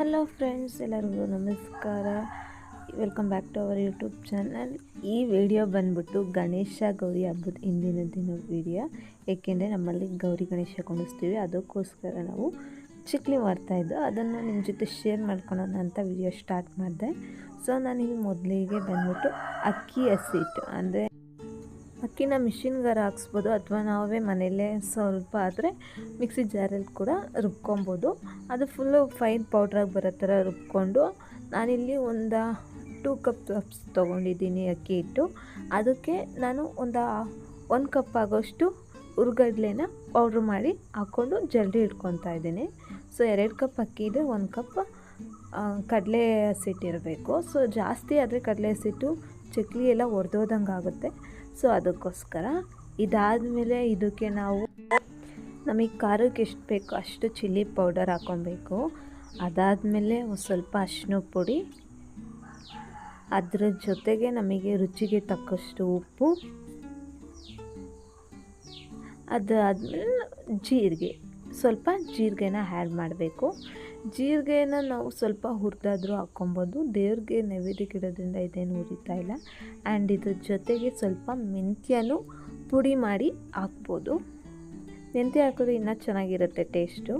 Hello friends, ಎಲ್ಲರಿಗೂ ನಮಸ್ಕಾರ. Welcome back to our YouTube channel. ಈ ವಿಡಿಯೋ ಬಂದ್ಬಿಟ್ಟು ಗಣೇಶ ಗೌರಿ ಹಬ್ಬದ ಹಿಂದಿನ ದಿನ ವಿಡಿಯೋ. ಏಕೆಂದರೆ ನಮ್ಮಲ್ಲಿ ಗೌರಿ ಗಣೇಶ ಕುಣಿಸ್ತೀವಿ, ಅದಕ್ಕೋಸ್ಕರ ನಾವು ಚಕ್ಲಿ ಮಾಡ್ತಾಯಿದ್ದು. ಅದನ್ನು ನಿಮ್ಮ ಜೊತೆ ಶೇರ್ ಮಾಡ್ಕೊಳ್ಳೋಣ ಅಂತ ವಿಡಿಯೋ ಸ್ಟಾರ್ಟ್ ಮಾಡಿದೆ. ಸೊ ನಾನಿಲ್ಲಿ ಮೊದಲಿಗೆ ಬಂದ್ಬಿಟ್ಟು ಅಕ್ಕಿ ಹಸಿಟ್ಟು, ಅಂದರೆ ಅಕ್ಕಿನ ಮಿಷಿನ್ಗಾರ ಹಾಕ್ಸ್ಬೋದು, ಅಥವಾ ನಾವೇ ಮನೆಯಲ್ಲೇ ಸ್ವಲ್ಪ ಆದರೆ ಮಿಕ್ಸಿ ಜಾರಲ್ಲಿ ಕೂಡ ರುಬ್ಕೊಬೋದು. ಅದು ಫುಲ್ಲು ಫೈನ್ ಪೌಡ್ರಾಗಿ ಬರೋ ಥರ ರುಬ್ಕೊಂಡು, ನಾನಿಲ್ಲಿ ಒಂದು 2 ಕಪ್ ತೊಗೊಂಡಿದ್ದೀನಿ ಅಕ್ಕಿ ಹಿಟ್ಟು. ಅದಕ್ಕೆ ನಾನು ಒಂದು 1 ಕಪ್ ಆಗೋಷ್ಟು ಹುರ್ಗಡ್ಲೆನ ಪೌಡ್ರ್ ಮಾಡಿ ಹಾಕ್ಕೊಂಡು ಜಲ್ದಿ ಇಟ್ಕೊತಾ ಇದ್ದೀನಿ. ಸೊ 2 ಕಪ್ ಅಕ್ಕಿ ಇದೆ, 1 ಕಪ್ ಕಡಲೆ ಹಸಿಟ್ಟಿರಬೇಕು. ಸೊ ಜಾಸ್ತಿ ಆದರೆ ಕಡಲೆ ಹಸಿಟ್ಟು ಚಕ್ಲಿ ಎಲ್ಲ ಒಡೆದೋದಂಗೆ ಆಗುತ್ತೆ. ಸೊ ಅದಕ್ಕೋಸ್ಕರ ಇದಾದಮೇಲೆ ಇದಕ್ಕೆ ನಾವು ನಮಗೆ ಖಾರಕ್ಕೆ ಎಷ್ಟು ಬೇಕೋ ಅಷ್ಟು ಚಿಲ್ಲಿ ಪೌಡರ್ ಹಾಕ್ಕೊಬೇಕು. ಅದಾದಮೇಲೆ ಸ್ವಲ್ಪ ಅರಿಶಿನ ಪುಡಿ, ಅದರ ಜೊತೆಗೆ ನಮಗೆ ರುಚಿಗೆ ತಕ್ಕಷ್ಟು ಉಪ್ಪು, ಅದಾದಮೇಲೆ ಜೀರಿಗೆ, ಸ್ವಲ್ಪ ಜೀರಿಗೆನ ಆ್ಯಡ್ ಮಾಡಬೇಕು. ಜೀರಿಗೆನ ನಾವು ಸ್ವಲ್ಪ ಹುರಿದಾದರೂ ಹಾಕ್ಕೊಬೋದು. ದೇವ್ರಿಗೆ ನೈವೇದ್ಯಕ್ಕೆ ಇಡೋದ್ರಿಂದ ಇದೇನು ಹುರಿತಾ ಇಲ್ಲ. ಆ್ಯಂಡ್ ಇದ್ರ ಜೊತೆಗೆ ಸ್ವಲ್ಪ ಮೆಂತ್ಯನೂ ಪುಡಿ ಮಾಡಿ ಹಾಕ್ಬೋದು. ಮೆಂತ್ಯ ಹಾಕಿದ್ರೆ ಇನ್ನೂ ಚೆನ್ನಾಗಿರುತ್ತೆ ಟೇಸ್ಟು.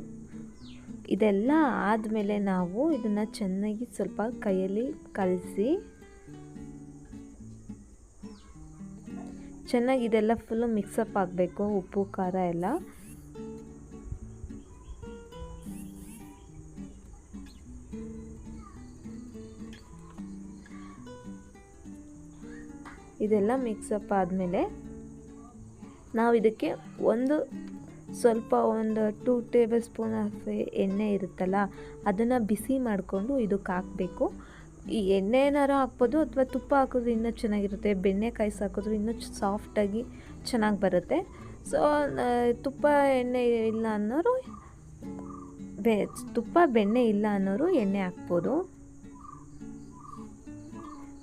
ಇದೆಲ್ಲ ಆದಮೇಲೆ ನಾವು ಇದನ್ನು ಚೆನ್ನಾಗಿ ಸ್ವಲ್ಪ ಕೈಯಲ್ಲಿ ಕಲಸಿ, ಚೆನ್ನಾಗಿ ಇದೆಲ್ಲ ಫುಲ್ಲು ಮಿಕ್ಸಪ್ ಆಗಬೇಕು, ಉಪ್ಪು ಖಾರ ಎಲ್ಲ. ಇದೆಲ್ಲ ಮಿಕ್ಸಪ್ ಆದಮೇಲೆ ನಾವು ಇದಕ್ಕೆ ಸ್ವಲ್ಪ 2 ಟೇಬಲ್ ಸ್ಪೂನ್ ಆಫ್ ಎಣ್ಣೆ ಇರುತ್ತಲ್ಲ, ಅದನ್ನು ಬಿಸಿ ಮಾಡಿಕೊಂಡು ಇದಕ್ಕೆ ಹಾಕಬೇಕು. ಈ ಎಣ್ಣೆ ಏನಾರು ಹಾಕ್ಬೋದು, ಅಥವಾ ತುಪ್ಪ ಹಾಕಿದ್ರೆ ಇನ್ನೂ ಚೆನ್ನಾಗಿರುತ್ತೆ. ಬೆಣ್ಣೆ ಕಾಯಿಸಿ ಹಾಕಿದ್ರೆ ಇನ್ನೂ ಸಾಫ್ಟಾಗಿ ಚೆನ್ನಾಗಿ ಬರುತ್ತೆ. ಸೊ ತುಪ್ಪ ಎಣ್ಣೆ ಇಲ್ಲ ಅನ್ನೋರು ಬೆಣ್ಣೆ ಇಲ್ಲ ಅನ್ನೋರು ಎಣ್ಣೆ ಹಾಕ್ಬೋದು.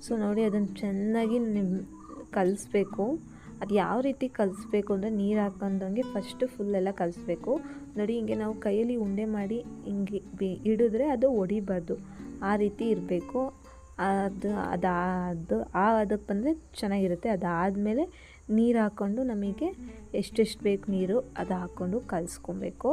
ಸೊ ನೋಡಿ, ಅದನ್ನು ಚೆನ್ನಾಗಿ ಕಲಿಸ್ಬೇಕು. ಅದು ಯಾವ ರೀತಿ ಕಲಿಸ್ಬೇಕು ಅಂದರೆ, ನೀರು ಹಾಕೊಂಡಂಗೆ ಫಸ್ಟು ಫುಲ್ಲೆಲ್ಲ ಕಲಿಸ್ಬೇಕು. ನೋಡಿ, ಹಿಂಗೆ ನಾವು ಕೈಯಲ್ಲಿ ಉಂಡೆ ಮಾಡಿ ಹಿಂಗೆ ಹಿಡಿದ್ರೆ ಅದು ಒಡಿಬಾರ್ದು, ಆ ರೀತಿ ಇರಬೇಕು. ಅದಕ್ಕೆ ಬಂದರೆ ಚೆನ್ನಾಗಿರುತ್ತೆ. ಅದಾದಮೇಲೆ ನೀರು ಹಾಕ್ಕೊಂಡು ನಮಗೆ ಎಷ್ಟೆಷ್ಟು ಬೇಕು ನೀರು ಅದು ಹಾಕ್ಕೊಂಡು ಕಲಿಸ್ಕೊಬೇಕು.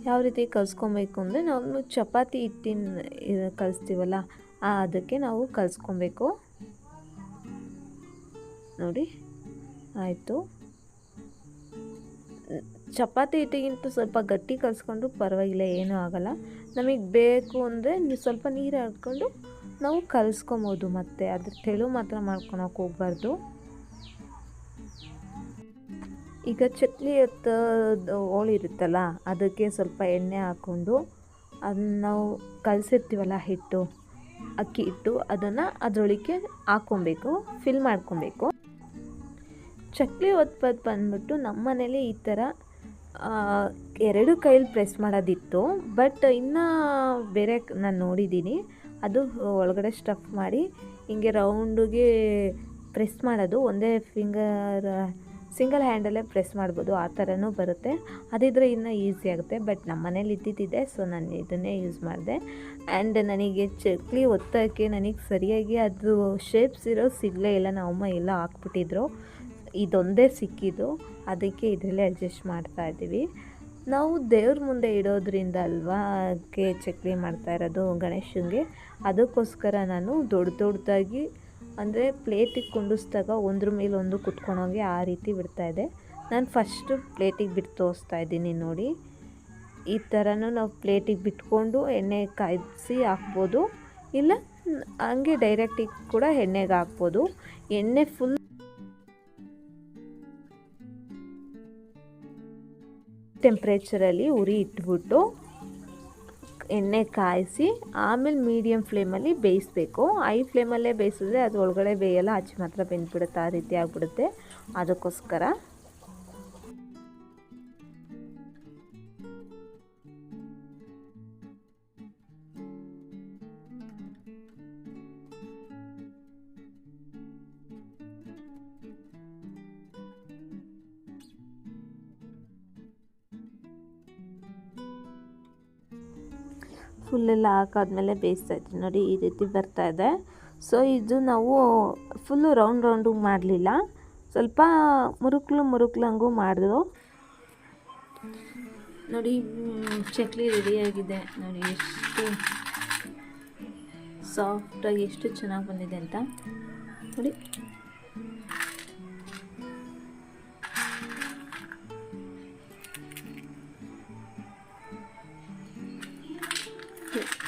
ಯಾವ ರೀತಿ ಕಲಿಸ್ಕೊಬೇಕು ಅಂದರೆ, ನಾವು ಚಪಾತಿ ಹಿಟ್ಟಿನ ಕಲಿಸ್ತೀವಲ್ಲ, ಅದಕ್ಕೆ ನಾವು ಕಲಿಸ್ಕೊಬೇಕು. ನೋಡಿ, ಆಯಿತು. ಚಪಾತಿ ಹಿಟ್ಟಿಗಿಂತ ಸ್ವಲ್ಪ ಗಟ್ಟಿ ಕಲಿಸ್ಕೊಂಡು ಪರವಾಗಿಲ್ಲ, ಏನೂ ಆಗೋಲ್ಲ. ನಮಗೆ ಬೇಕು ಅಂದರೆ ಸ್ವಲ್ಪ ನೀರು ಹಾಕ್ಕೊಂಡು ನಾವು ಕಲಿಸ್ಕೊಬೋದು. ಮತ್ತು ಅದ್ರ ತೆಳು ಮಾತ್ರ ಮಾಡ್ಕೊಳಕ್ಕೆ ಹೋಗ್ಬಾರ್ದು. ಈಗ ಚಕ್ಲಿ ಹೋಳಿರುತ್ತಲ್ಲ, ಅದಕ್ಕೆ ಸ್ವಲ್ಪ ಎಣ್ಣೆ ಹಾಕ್ಕೊಂಡು ಅದನ್ನು ನಾವು ಕಲಸಿರ್ತೀವಲ್ಲ ಹಿಟ್ಟು, ಅಕ್ಕಿ ಹಿಟ್ಟು, ಅದನ್ನು ಅದರೊಳಗೆ ಹಾಕ್ಕೊಬೇಕು, ಫಿಲ್ ಮಾಡ್ಕೊಬೇಕು. ಚಕ್ಲಿ ಒತ್ಪತ್ತು ಬಂದ್ಬಿಟ್ಟು ನಮ್ಮ ಮನೇಲಿ ಈ ಥರ 2 ಕೈಲಿ ಪ್ರೆಸ್ ಮಾಡೋದಿತ್ತು. ಬಟ್ ಇನ್ನು ಬೇರೆ ನಾನು ನೋಡಿದ್ದೀನಿ, ಅದು ಒಳಗಡೆ ಸ್ಟಫ್ ಮಾಡಿ ಹಿಂಗೆ ರೌಂಡಿಗೆ ಪ್ರೆಸ್ ಮಾಡೋದು. ಒಂದೇ ಸಿಂಗಲ್ ಹ್ಯಾಂಡಲ್ಲೇ ಪ್ರೆಸ್ ಮಾಡ್ಬೋದು, ಆ ಥರನೂ ಬರುತ್ತೆ. ಅದಿದ್ರೆ ಇನ್ನೂ ಈಸಿ ಆಗುತ್ತೆ. ಬಟ್ ನಮ್ಮ ಮನೇಲಿ ಇದ್ದಿದ್ದಿದೆ, ಸೊ ನಾನು ಇದನ್ನೇ ಯೂಸ್ ಮಾಡಿದೆ. ಆ್ಯಂಡ್ ನನಗೆ ಚಕ್ಲಿ ಒತ್ತೋಕ್ಕೆ ನನಗೆ ಸರಿಯಾಗಿ ಅದು ಶೇಪ್ಸ್ ಇರೋ ಸಿಗಲೇ ಇಲ್ಲ. ನಮ್ಮಮ್ಮ ಎಲ್ಲ ಹಾಕ್ಬಿಟ್ಟಿದ್ರು, ಇದೊಂದೇ ಸಿಕ್ಕಿದ್ದು. ಅದಕ್ಕೆ ಇದರಲ್ಲೇ ಅಡ್ಜಸ್ಟ್ ಮಾಡ್ತಾಯಿದ್ದೀವಿ. ನಾವು ದೇವ್ರ ಮುಂದೆ ಇಡೋದ್ರಿಂದ ಅಲ್ವಾ ಚಕ್ಲಿ ಮಾಡ್ತಾ ಇರೋದು ಗಣೇಶನಿಗೆ. ಅದಕ್ಕೋಸ್ಕರ ನಾನು ದೊಡ್ಡದಾಗಿ, ಅಂದರೆ ಪ್ಲೇಟಿಗೆ ಕುಂಡಿಸ್ದಾಗ ಒಂದ್ರ ಮೇಲೆ ಒಂದು ಕುತ್ಕೊಳೋಂಗೆ ಆ ರೀತಿ ಬಿಡ್ತಾಯಿದ್ದೆ. ನಾನು ಫಸ್ಟು ಪ್ಲೇಟಿಗೆ ಬಿಟ್ಟು ತೋರಿಸ್ತಾ ಇದ್ದೀನಿ ನೋಡಿ. ಈ ಥರನೂ ನಾವು ಪ್ಲೇಟಿಗೆ ಬಿಟ್ಕೊಂಡು ಎಣ್ಣೆ ಕಾಯಿಸಿ ಹಾಕ್ಬೋದು, ಇಲ್ಲ ಹಂಗೆ ಡೈರೆಕ್ಟಿಗೆ ಕೂಡ ಎಣ್ಣೆಗೆ ಹಾಕ್ಬೋದು. ಎಣ್ಣೆ ಫುಲ್ ಟೆಂಪ್ರೇಚರಲ್ಲಿ ಉರಿ ಇಟ್ಬಿಟ್ಟು ಎಣ್ಣೆ ಕಾಯಿಸಿ ಆಮೇಲೆ ಮೀಡಿಯಮ್ ಫ್ಲೇಮಲ್ಲಿ ಬೇಯಿಸಬೇಕು. ಹೈ ಫ್ಲೇಮಲ್ಲೇ ಬೇಯಿಸಿದ್ರೆ ಅದು ಒಳಗಡೆ ಬೇಯಲ್ಲ, ಆಚೆ ಮಾತ್ರ ಬೆಂದ್ಬಿಡುತ್ತೆ, ಆ ರೀತಿ ಆಗಿಬಿಡುತ್ತೆ. ಅದಕ್ಕೋಸ್ಕರ ಫುಲ್ಲೆಲ್ಲ ಹಾಕಾದ್ಮೇಲೆ ಬೇಯಿಸ್ತಾ ಇದ್ದೀನಿ ನೋಡಿ, ಈ ರೀತಿ ಬರ್ತಾ ಇದೆ. ಸೊ ಇದು ನಾವು ಫುಲ್ಲು ರೌಂಡು ಮಾಡಲಿಲ್ಲ, ಸ್ವಲ್ಪ ಮುರುಕ್ಲಂಗೂ ಮಾಡಿದ್ರು ನೋಡಿ. ಚಕ್ಲಿ ರೆಡಿಯಾಗಿದೆ ನೋಡಿ, ಎಷ್ಟು ಸಾಫ್ಟಾಗಿ ಎಷ್ಟು ಚೆನ್ನಾಗಿ ಬಂದಿದೆ ಅಂತ ನೋಡಿ.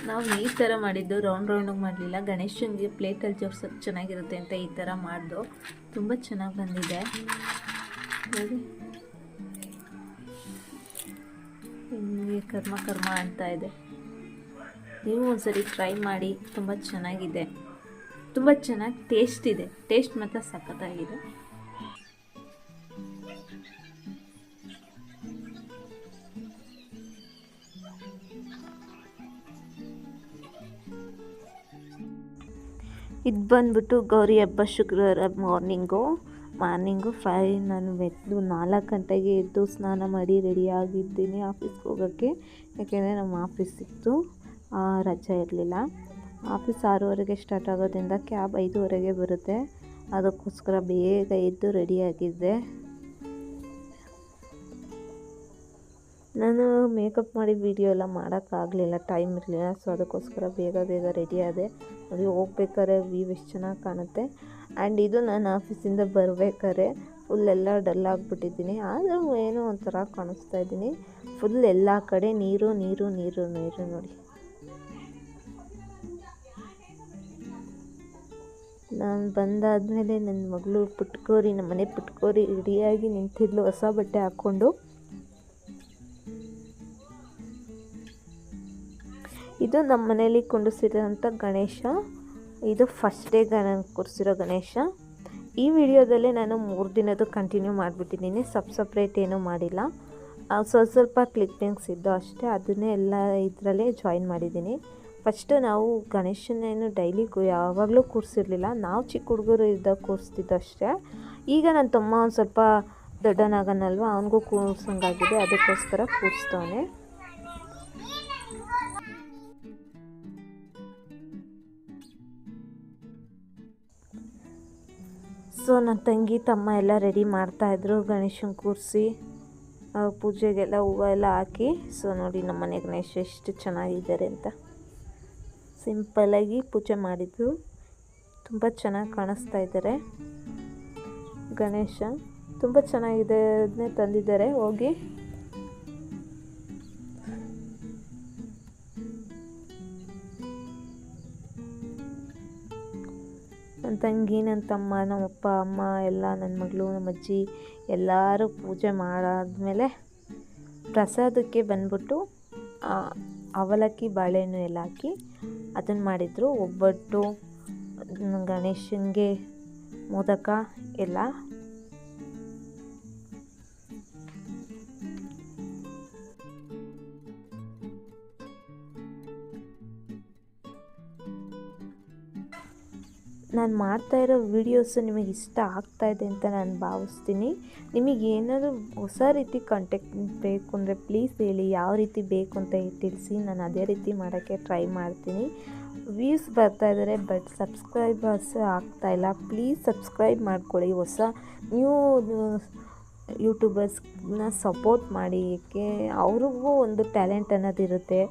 ನಾವು ಈ ಥರ ಮಾಡಿದ್ದು, ರೌಂಡಿಗೆ ಮಾಡಲಿಲ್ಲ. ಗಣೇಶನಿಗೆ ಪ್ಲೇಟಲ್ಲಿ ಜೋಡ್ಸೋಕ್ಕೆ ಚೆನ್ನಾಗಿರುತ್ತೆ ಅಂತ ಈ ಥರ ಮಾಡಿದ್ದು, ತುಂಬ ಚೆನ್ನಾಗಿ ಬಂದಿದೆ ನೋಡಿ. ನಿಮಗೆ ಕರ್ಮ ಅಂತ ಇದೆ. ನೀವು ಒಂದ್ಸರಿ ಟ್ರೈ ಮಾಡಿ, ತುಂಬ ಚೆನ್ನಾಗಿದೆ, ತುಂಬ ಚೆನ್ನಾಗಿ ಟೇಸ್ಟ್ ಇದೆ. ಟೇಸ್ಟ್ ಮಾತ್ರ ಸಖತ್ತಾಗಿದೆ. ಇದು ಬಂದ್ಬಿಟ್ಟು ಗೌರಿ ಹಬ್ಬ ಶುಕ್ರವಾರ ಮಾರ್ನಿಂಗು 5 ನಾನು ಎದ್ದು 4 ಗಂಟೆಗೆ ಎದ್ದು ಸ್ನಾನ ಮಾಡಿ ರೆಡಿಯಾಗಿದ್ದೀನಿ ಆಫೀಸ್ಗೆ ಹೋಗೋಕ್ಕೆ. ಯಾಕೆಂದರೆ ನಮ್ಮ ಆಫೀಸ್ ಸಿಕ್ತು, ರಜೆ ಇರಲಿಲ್ಲ. ಆಫೀಸ್ 6:30ಗೆ ಸ್ಟಾರ್ಟ್ ಆಗೋದ್ರಿಂದ ಕ್ಯಾಬ್ 5:30ಗೆ ಬರುತ್ತೆ. ಅದಕ್ಕೋಸ್ಕರ ಬೇಗ ಎದ್ದು ರೆಡಿಯಾಗಿದ್ದೆ. ನಾನು ಮೇಕಪ್ ಮಾಡಿ ವಿಡಿಯೋ ಎಲ್ಲ ಮಾಡೋಕ್ಕಾಗಲಿಲ್ಲ, ಟೈಮ್ ಇರಲಿಲ್ಲ. ಸೊ ಅದಕ್ಕೋಸ್ಕರ ಬೇಗ ರೆಡಿ ಆದೆ ನೋಡಿ. ಹೋಗ್ಬೇಕಾದ್ರೆ ವ್ಯೂ ಎಷ್ಟು ಚೆನ್ನಾಗಿ ಕಾಣುತ್ತೆ. ಆ್ಯಂಡ್ ಇದು ನಾನು ಆಫೀಸಿಂದ ಬರಬೇಕಾದ್ರೆ ಫುಲ್ಲೆಲ್ಲ ಡಲ್ ಆಗಿಬಿಟ್ಟಿದ್ದೀನಿ, ಆದರೂ ಏನೋ ಒಂಥರ ಕಾಣಿಸ್ತಾ ಇದ್ದೀನಿ. ಫುಲ್ ಎಲ್ಲ ಕಡೆ ನೀರು ನೋಡಿ. ನಾನು ಬಂದಾದಮೇಲೆ ನನ್ನ ಮಗಳು ಪುಟ್ಕೋರಿ, ನಮ್ಮನೆ ಪುಟ್ಕೋರಿ ರೆಡಿಯಾಗಿ ನಿಂತಿದ್ಲು ಹೊಸ ಬಟ್ಟೆ ಹಾಕ್ಕೊಂಡು. ಇದು ನಮ್ಮ ಮನೇಲಿ ಕುಂಡಿಸಿರೋಂಥ ಗಣೇಶ. ಇದು ಫಸ್ಟ್ ಡೇ ಕೂರಿಸಿರೋ ಗಣೇಶ. ಈ ವಿಡಿಯೋದಲ್ಲೇ ನಾನು 3 ದಿನದ್ದು ಕಂಟಿನ್ಯೂ ಮಾಡಿಬಿಟ್ಟಿದ್ದೀನಿ, ಸಪ್ರೇಟ್ ಏನೂ ಮಾಡಿಲ್ಲ. ಸ್ವಲ್ಪ ಕ್ಲಿಪ್ಪಿಂಗ್ಸ್ ಇದ್ದು ಅಷ್ಟೇ, ಅದನ್ನೇ ಎಲ್ಲ ಇದರಲ್ಲೇ ಜಾಯಿನ್ ಮಾಡಿದ್ದೀನಿ. ಫಸ್ಟು ನಾವು ಗಣೇಶನೇನು ಡೈಲಿ ಯಾವಾಗಲೂ ಕೂರಿಸಿರ್ಲಿಲ್ಲ, ನಾವು ಚಿಕ್ಕ ಹುಡುಗರು ಇದ್ದಾಗ ಕೂರಿಸ್ತಿದ್ದು ಅಷ್ಟೇ. ಈಗ ನನ್ನ ತಮ್ಮ ಒಂದು ಸ್ವಲ್ಪ ದೊಡ್ಡನಾಗನಲ್ವ, ಅವನಿಗೂ ಕೂರ್ಸಂಗಾಗಿದೆ, ಅದಕ್ಕೋಸ್ಕರ ಕೂರಿಸ್ತವನೆ. ಸೊ ನನ್ನ ತಂಗಿ ತಮ್ಮ ಎಲ್ಲ ರೆಡಿ ಮಾಡ್ತಾಯಿದ್ರು ಗಣೇಶನ ಕೂರಿಸಿ, ಪೂಜೆಗೆಲ್ಲ ಹೂವು ಎಲ್ಲ ಹಾಕಿ. ಸೊ ನೋಡಿ ನಮ್ಮ ಮನೆ ಗಣೇಶ ಎಷ್ಟು ಚೆನ್ನಾಗಿದ್ದಾರೆ ಅಂತ. ಸಿಂಪಲ್ಲಾಗಿ ಪೂಜೆ ಮಾಡಿದ್ರು, ತುಂಬ ಚೆನ್ನಾಗಿ ಕಾಣಿಸ್ತಾ ಇದ್ದಾರೆ. ಗಣೇಶ ತುಂಬ ಚೆನ್ನಾಗಿದೆ, ಅದನ್ನೇ ತಂದಿದ್ದಾರೆ ಹೋಗಿ. ನನ್ನ ತಂಗಿ, ನನ್ನ ತಮ್ಮ, ನಮ್ಮಪ್ಪ ಅಮ್ಮ ಎಲ್ಲ, ನನ್ನ ಮಗಳು, ನಮ್ಮ ಅಜ್ಜಿ ಎಲ್ಲರೂ ಪೂಜೆ ಮಾಡಾದ್ಮೇಲೆ ಪ್ರಸಾದಕ್ಕೆ ಬಂದ್ಬಿಟ್ಟು ಅವಲಕ್ಕಿ ಬಾಳೆಹಣ್ಣು ಎಲ್ಲ ಹಾಕಿ ಅದನ್ನು ಮಾಡಿದರು. ಒಬ್ಬಟ್ಟು, ಗಣೇಶನಿಗೆ ಮೋದಕ ಎಲ್ಲ. ನಾನು ಮಾಡ್ತಾಯಿರೋ ವೀಡಿಯೋಸು ನಿಮಗೆ ಇಷ್ಟ ಆಗ್ತಾಯಿದೆ ಅಂತ ನಾನು ಭಾವಿಸ್ತೀನಿ. ನಿಮಗೆ ಏನಾದರೂ ಹೊಸ ರೀತಿ ಕಂಟೆಂಟ್ ಬೇಕು ಅಂದರೆ ಪ್ಲೀಸ್ ಹೇಳಿ, ಯಾವ ರೀತಿ ಬೇಕು ಅಂತ ತಿಳಿಸಿ, ನಾನು ಅದೇ ರೀತಿ ಮಾಡೋಕ್ಕೆ ಟ್ರೈ ಮಾಡ್ತೀನಿ. ವ್ಯೂಸ್ ಬರ್ತಾಯಿದ್ದಾರೆ, ಬಟ್ ಸಬ್ಸ್ಕ್ರೈಬರ್ಸ್ ಆಗ್ತಾಯಿಲ್ಲ. ಪ್ಲೀಸ್ ಸಬ್ಸ್ಕ್ರೈಬ್ ಮಾಡ್ಕೊಳ್ಳಿ. ಹೊಸ ನ್ಯೂ ಯೂಟ್ಯೂಬರ್ಸ್ನ ಸಪೋರ್ಟ್ ಮಾಡಿ. ಏಕೆ ಅವ್ರಿಗೂ ಒಂದು ಟ್ಯಾಲೆಂಟ್ ಅನ್ನೋದಿರುತ್ತೆ.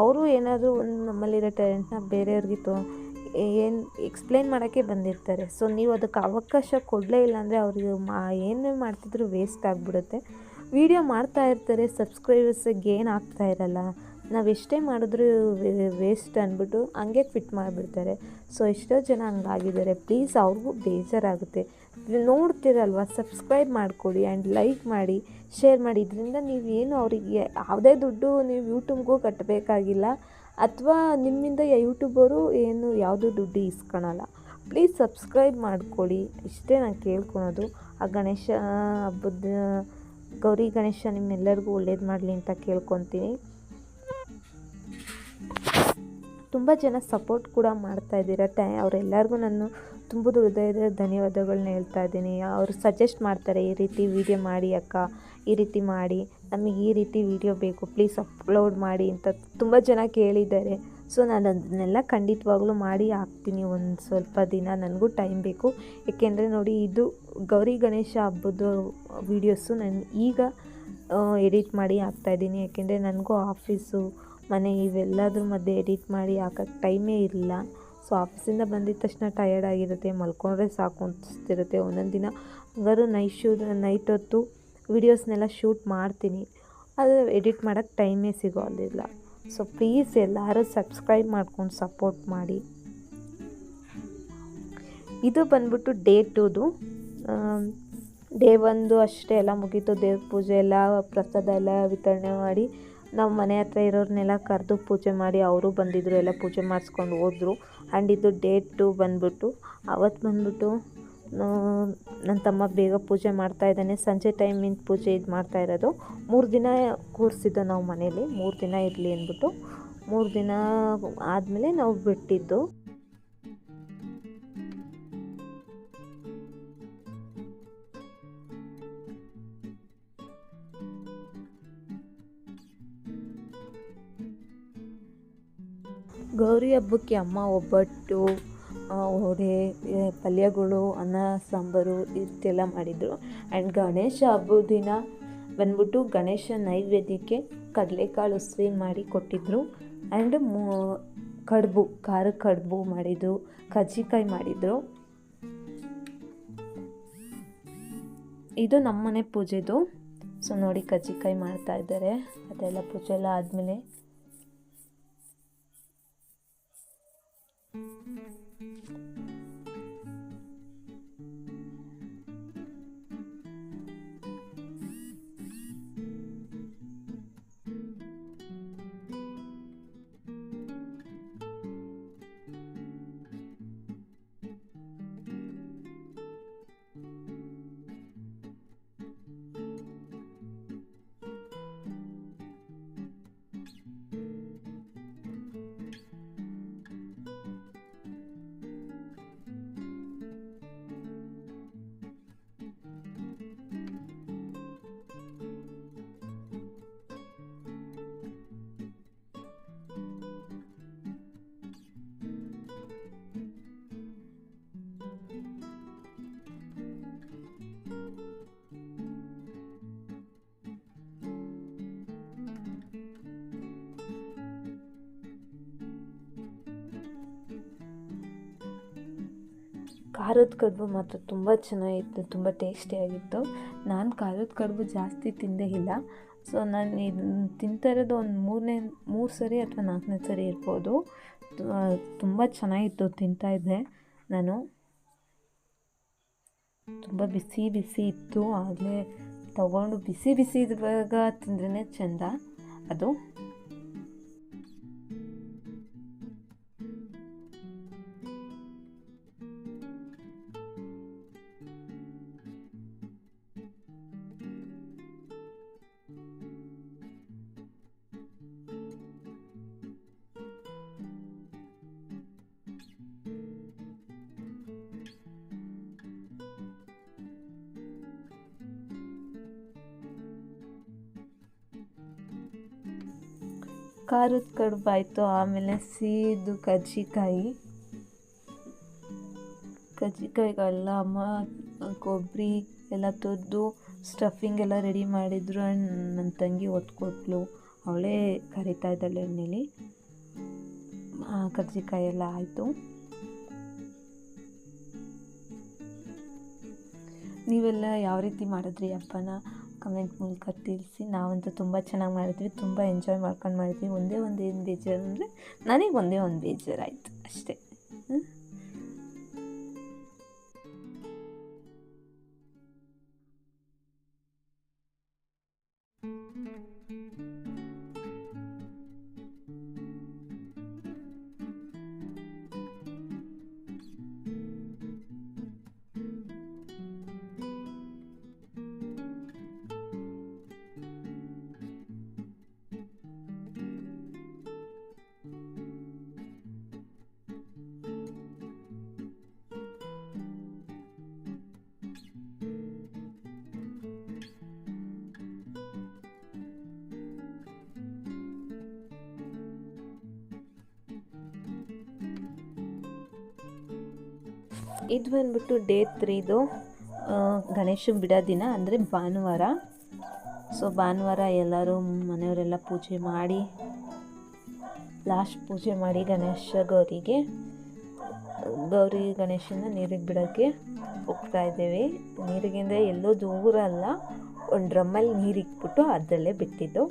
ಅವರು ಏನಾದರೂ ಒಂದು ನಮ್ಮಲ್ಲಿರೋ ಟ್ಯಾಲೆಂಟ್ನ ಬೇರೆಯವ್ರಿಗೆ ಏನು ಎಕ್ಸ್ಪ್ಲೇನ್ ಮಾಡೋಕ್ಕೆ ಬಂದಿರ್ತಾರೆ. ಸೊ ನೀವು ಅದಕ್ಕೆ ಅವಕಾಶ ಕೊಡಲೇ ಇಲ್ಲ ಅಂದರೆ ಅವ್ರಿಗೆ ಏನೇ ಮಾಡ್ತಿದ್ರು ವೇಸ್ಟ್ ಆಗಿಬಿಡುತ್ತೆ. ವೀಡಿಯೋ ಮಾಡ್ತಾ ಇರ್ತಾರೆ, ಸಬ್ಸ್ಕ್ರೈಬರ್ಸ್ ಗೇನ್ ಆಗ್ತಾ ಇರಲ್ಲ. ನಾವು ಎಷ್ಟೇ ಮಾಡಿದ್ರೂ ವೇಸ್ಟ್ ಅಂದ್ಬಿಟ್ಟು ಹಂಗೆ ಕ್ವಿಟ್ ಮಾಡಿಬಿಡ್ತಾರೆ. ಸೊ ಎಷ್ಟೋ ಜನ ಹಂಗಾಗಿದ್ದಾರೆ. ಪ್ಲೀಸ್ ಅವ್ರಿಗೂ ಬೇಜಾರಾಗುತ್ತೆ. ನೋಡ್ತಿರಲ್ವ, ಸಬ್ಸ್ಕ್ರೈಬ್ ಮಾಡ್ಕೊಳ್ಳಿ ಆ್ಯಂಡ್ ಲೈಕ್ ಮಾಡಿ, ಶೇರ್ ಮಾಡಿ. ಇದರಿಂದ ನೀವೇನು ಅವರಿಗೆ ಯಾವುದೇ ದುಡ್ಡು ನೀವು ಯೂಟ್ಯೂಬ್ಗೂ ಕಟ್ಟಬೇಕಾಗಿಲ್ಲ, ಅಥವಾ ನಿಮ್ಮಿಂದ ಯೂಟ್ಯೂಬರು ಏನು ಯಾವುದೂ ದುಡ್ಡು ಇಸ್ಕೊಳಲ್ಲ. ಪ್ಲೀಸ್ ಸಬ್ಸ್ಕ್ರೈಬ್ ಮಾಡ್ಕೊಳ್ಳಿ, ಇಷ್ಟೇ ನಾನು ಕೇಳ್ಕೊಳೋದು. ಆ ಗಣೇಶ ಹಬ್ಬದ ಗೌರಿ ಗಣೇಶ ನಿಮ್ಮೆಲ್ಲರಿಗೂ ಒಳ್ಳೇದು ಮಾಡಲಿ ಅಂತ ಕೇಳ್ಕೊತೀನಿ. ತುಂಬ ಜನ ಸಪೋರ್ಟ್ ಕೂಡ ಮಾಡ್ತಾಯಿದ್ದೀರ. ಅವರೆಲ್ಲರಿಗೂ ನಾನು ತುಂಬ ಹೃದಯದ ಧನ್ಯವಾದಗಳನ್ನ ಹೇಳ್ತಾ ಇದ್ದೀನಿ. ಅವರು ಸಜೆಸ್ಟ್ ಮಾಡ್ತಾರೆ, ಈ ರೀತಿ ವೀಡಿಯೋ ಮಾಡಿ ಅಕ್ಕ, ಈ ರೀತಿ ಮಾಡಿ. ನಮಗೆ ಈ ರೀತಿ ವಿಡಿಯೋ ಬೇಕು ಪ್ಲೀಸ್ ಅಪ್ಲೋಡ್ ಮಾಡಿ ಅಂತ ತುಂಬ ಜನ ಕೇಳಿದ್ದಾರೆ. ಸೊ ನಾನು ಅದನ್ನೆಲ್ಲ ಖಂಡಿತವಾಗ್ಲೂ ಮಾಡಿ ಹಾಕ್ತೀನಿ ಒಂದು ಸ್ವಲ್ಪ ದಿನ. ನನಗೂ ಟೈಮ್ ಬೇಕು, ಏಕೆಂದರೆ ನೋಡಿ ಇದು ಗೌರಿ ಗಣೇಶ ಹಬ್ಬದ ವೀಡಿಯೋಸು ನಾನು ಈಗ ಎಡಿಟ್ ಮಾಡಿ ಹಾಕ್ತಾಯಿದ್ದೀನಿ. ಯಾಕೆಂದರೆ ನನಗೂ ಆಫೀಸು ಮನೆ ಇವೆಲ್ಲದ್ರ ಮಧ್ಯೆ ಎಡಿಟ್ ಮಾಡಿ ಹಾಕೋಕ್ಕೆ ಟೈಮೇ ಇರಲಿಲ್ಲ. ಸೊ ಆಫೀಸಿಂದ ಬಂದಿದ್ದ ತಕ್ಷಣ ಟಯರ್ಡ್ ಆಗಿರುತ್ತೆ, ಮಲ್ಕೊಂಡ್ರೆ ಸಾಕು ಅನಿಸ್ತಿರುತ್ತೆ. ಒಂದೊಂದು ದಿನ ಹಂಗಾರು ನೈಟ್ ಹೊತ್ತು ವೀಡಿಯೋಸ್ನೆಲ್ಲ ಶೂಟ್ ಮಾಡ್ತೀನಿ, ಅದು ಎಡಿಟ್ ಮಾಡೋಕ್ಕೆ ಟೈಮೇ ಸಿಗೋದಿಲ್ಲ. ಸೊ ಪ್ಲೀಸ್ ಎಲ್ಲರೂ ಸಬ್ಸ್ಕ್ರೈಬ್ ಮಾಡ್ಕೊಂಡು ಸಪೋರ್ಟ್ ಮಾಡಿ. ಇದು ಬಂದ್ಬಿಟ್ಟು ಡೇ 2ದು. ಡೇ 1 ಅಷ್ಟೇ ಎಲ್ಲ ಮುಗೀತು. ದೇವ್ರ ಪೂಜೆ ಎಲ್ಲ ಪ್ರಸಾದ ಎಲ್ಲ ವಿತರಣೆ ಮಾಡಿ ನಾವು ಮನೆ ಹತ್ರ ಇರೋರನ್ನೆಲ್ಲ ಕರೆದು ಪೂಜೆ ಮಾಡಿ ಅವರು ಬಂದಿದ್ದರು, ಎಲ್ಲ ಪೂಜೆ ಮಾಡಿಸ್ಕೊಂಡು ಹೋದರು. ಆ್ಯಂಡ್ ಇದು ಡೇ 2 ಬಂದ್ಬಿಟ್ಟು ಅವತ್ತು ಬಂದ್ಬಿಟ್ಟು ನನ್ನ ತಮ್ಮ ಬೇಗ ಪೂಜೆ ಮಾಡ್ತಾಯಿದ್ದಾನೆ. ಸಂಜೆ ಟೈಮಿಂದ ಪೂಜೆ ಇದು ಮಾಡ್ತಾಯಿರೋದು. 3 ದಿನ ಕೂರಿಸಿದ್ದು ನಾವು ಮನೇಲಿ, 3 ದಿನ ಇರಲಿ ಅಂದ್ಬಿಟ್ಟು 3 ದಿನ ಆದಮೇಲೆ ನಾವು ಬಿಟ್ಟಿದ್ದು. ಗೌರಿ ಹಬ್ಬಕ್ಕೆ ಅಮ್ಮ ಒಬ್ಬಟ್ಟು, ವಡೆ, ಪಲ್ಯಗಳು, ಅನ್ನ ಸಾಂಬಾರು ಇಷ್ಟೆಲ್ಲ ಮಾಡಿದರು. ಆ್ಯಂಡ್ ಗಣೇಶ ಹಬ್ಬದ ದಿನ ಬಂದ್ಬಿಟ್ಟು ಗಣೇಶ ನೈವೇದ್ಯಕ್ಕೆ ಕಡಲೆಕಾಳು ಉಸ್ಲಿ ಮಾಡಿ ಕೊಟ್ಟಿದ್ದರು. ಆ್ಯಂಡ್ ಕಡುಬು, ಖಾರ ಕಡುಬು ಮಾಡಿದರು, ಕಜ್ಜಿಕಾಯಿ ಮಾಡಿದರು. ಇದು ನಮ್ಮನೆ ಪೂಜೆದು. ಸೊ ನೋಡಿ ಕಜ್ಜಿಕಾಯಿ ಮಾಡ್ತಾಯಿದ್ದಾರೆ. ಅದೆಲ್ಲ ಪೂಜೆ ಎಲ್ಲ ಆದಮೇಲೆ ಖಾರದ ಕಡುಬು ಮಾತ್ರ ತುಂಬ ಚೆನ್ನಾಗಿತ್ತು, ತುಂಬ ಟೇಸ್ಟಿಯಾಗಿತ್ತು. ನಾನು ಖಾರದ ಕಡುಬು ಜಾಸ್ತಿ ತಿಂದೇ ಇಲ್ಲ. ಸೊ ನಾನು ಇದನ್ನು ತಿಂತಾ ಇರೋದು ಒಂದು 3 ಸರಿ ಅಥವಾ 4ನೇ ಸರಿ ಇರ್ಬೋದು. ತುಂಬ ಚೆನ್ನಾಗಿತ್ತು, ತಿಂತಾಯಿದ್ದೆ ನಾನು. ತುಂಬ ಬಿಸಿ ಬಿಸಿ ಇತ್ತು, ಆಗಲೇ ತಗೊಂಡು ಬಿಸಿ ಬಿಸಿ ಇರುವಾಗ ತಿಂದ್ರೇ ಚೆಂದ ಅದು. ಖಾರದ ಕಡುಬು ಆಯಿತು. ಆಮೇಲೆ ಸಿಹಿದು ಕಜ್ಜಿಕಾಯಿಗೆಲ್ಲ ಅಮ್ಮ ಕೊಬ್ಬರಿ ಎಲ್ಲ ತುರಿದು ಸ್ಟಫಿಂಗ್ ಎಲ್ಲ ರೆಡಿ ಮಾಡಿದ್ರು. ನನ್ನ ತಂಗಿ ಒತ್ಕೊಟ್ಲು, ಅವಳೇ ಕರಿತಾ ಇದ್ದಾಳೆ ಎಣ್ಣೆಲಿ. ಕಜ್ಜಿಕಾಯಿ ಎಲ್ಲ ಆಯಿತು. ನೀವೆಲ್ಲ ಯಾವ ರೀತಿ ಮಾಡಿದ್ರಿ ಹಬ್ಬನ ಕಮೆಂಟ್ ಮೂಲಕ ತಿಳಿಸಿ. ನಾವಂತೂ ತುಂಬ ಚೆನ್ನಾಗಿ ಮಾಡಿದ್ವಿ, ತುಂಬ ಎಂಜಾಯ್ ಮಾಡ್ಕೊಂಡು ಮಾಡಿದ್ವಿ. ಒಂದೇ ಏನು ಬೇಜಾರು ಅಂದರೆ ನನಗೆ ಒಂದೇ ಒಂದು ಬೇಜಾರಾಯಿತು ಅಷ್ಟೇ. ಇದು ಬಂದ್ಬಿಟ್ಟು ಡೇ 3ದು ಗಣೇಶ ಬಿಡೋ ದಿನ, ಅಂದರೆ ಭಾನುವಾರ. ಸೊ ಭಾನುವಾರ ಎಲ್ಲರೂ ಮನೆಯವರೆಲ್ಲ ಪೂಜೆ ಮಾಡಿ, ಲಾಸ್ಟ್ ಪೂಜೆ ಮಾಡಿ ಗೌರಿ ಗಣೇಶನ ನೀರಿಗೆ ಬಿಡೋಕ್ಕೆ ಹೋಗ್ತಾ ಇದ್ದೇವೆ. ನೀರಿಗಿಂದ ಎಲ್ಲೋ ದೂರ ಅಲ್ಲ, ಒಂದು ಡ್ರಮ್ಮಲ್ಲಿ ನೀರು ಇಕ್ಬಿಟ್ಟು ಅದರಲ್ಲೇ ಬಿಟ್ಟಿದ್ದು.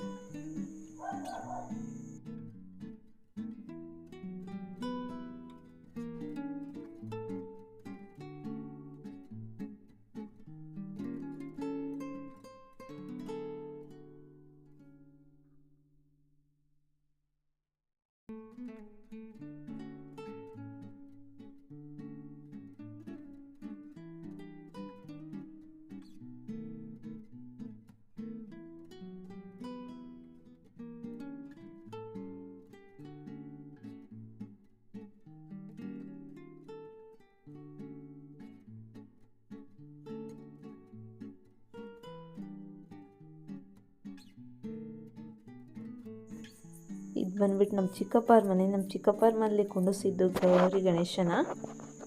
ಇದು ಬಂದ್ಬಿಟ್ಟು ನಮ್ಮ ಚಿಕ್ಕಪ್ಪರ ಮನೆ. ನಮ್ಮ ಚಿಕ್ಕಪ್ಪರ ಮನೇಲಿ ಕುಂಡಿಸಿದ್ದು ಗೌರಿ ಗಣೇಶನ,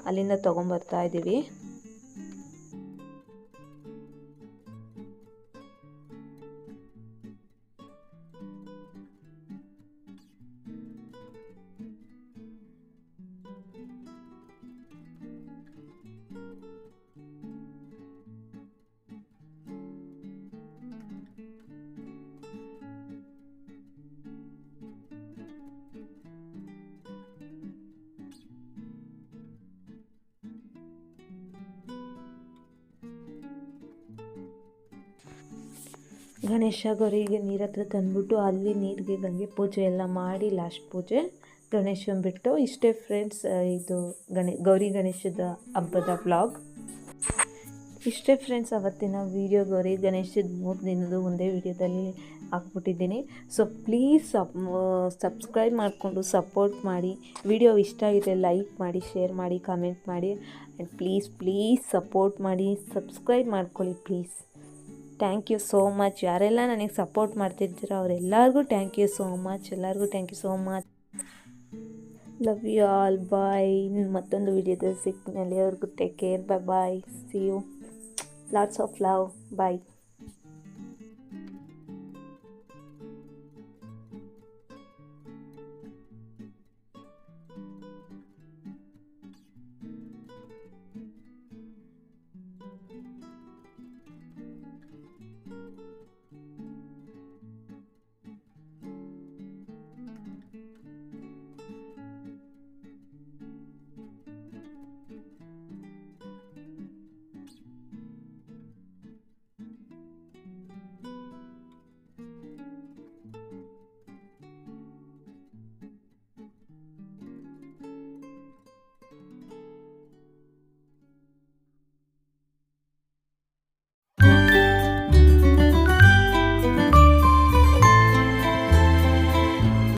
ಅಲ್ಲಿಂದ ತೊಗೊಂಬರ್ತಾ ಇದ್ದೀವಿ. ಗಣೇಶ ಗೌರಿಗೆ ನೀರ ಹತ್ರ ತಂದ್ಬಿಟ್ಟು ಅಲ್ಲಿ ನೀರಿಗೆ ಗಂಗೆ ಪೂಜೆ ಎಲ್ಲ ಮಾಡಿ ಲಾಸ್ಟ್ ಪೂಜೆ ಗಣೇಶನ ಬಿಟ್ಟು. ಇಷ್ಟೇ ಫ್ರೆಂಡ್ಸ್, ಇದು ಗೌರಿ ಗಣೇಶದ ಹಬ್ಬದ ವ್ಲಾಗ್. ಇಷ್ಟೇ ಫ್ರೆಂಡ್ಸ್ ಅವತ್ತಿನ ವೀಡಿಯೋ. ಗೌರಿ ಗಣೇಶದ 3 ದಿನದ್ದು ಒಂದೇ ವೀಡಿಯೋದಲ್ಲಿ ಹಾಕ್ಬಿಟ್ಟಿದ್ದೀನಿ. ಸೊ ಪ್ಲೀಸ್ ಸಬ್ಸ್ಕ್ರೈಬ್ ಮಾಡಿಕೊಂಡು ಸಪೋರ್ಟ್ ಮಾಡಿ. ವಿಡಿಯೋ ಇಷ್ಟ ಆಗಿದೆ ಲೈಕ್ ಮಾಡಿ, ಶೇರ್ ಮಾಡಿ, ಕಮೆಂಟ್ ಮಾಡಿ. ಆ್ಯಂಡ್ ಪ್ಲೀಸ್ ಸಪೋರ್ಟ್ ಮಾಡಿ, ಸಬ್ಸ್ಕ್ರೈಬ್ ಮಾಡ್ಕೊಳ್ಳಿ please. Thank you so much. ಯಾರೆಲ್ಲ ನನಗೆ ಸಪೋರ್ಟ್ ಮಾಡ್ತಿದ್ದೀರೋ ಅವರೆಲ್ಲರಿಗೂ ಥ್ಯಾಂಕ್ ಯು ಸೋ ಮಚ್. ಎಲ್ಲರಿಗೂ thank you so much. Love you all. Bye. ಮತ್ತೊಂದು ವಿಡಿಯೋದಲ್ಲಿ ಸಿಗ್ತೀನಿ. ಅಲ್ಲಿವರೆಗೂ take care. Bye. See you. Lots of love. Bye.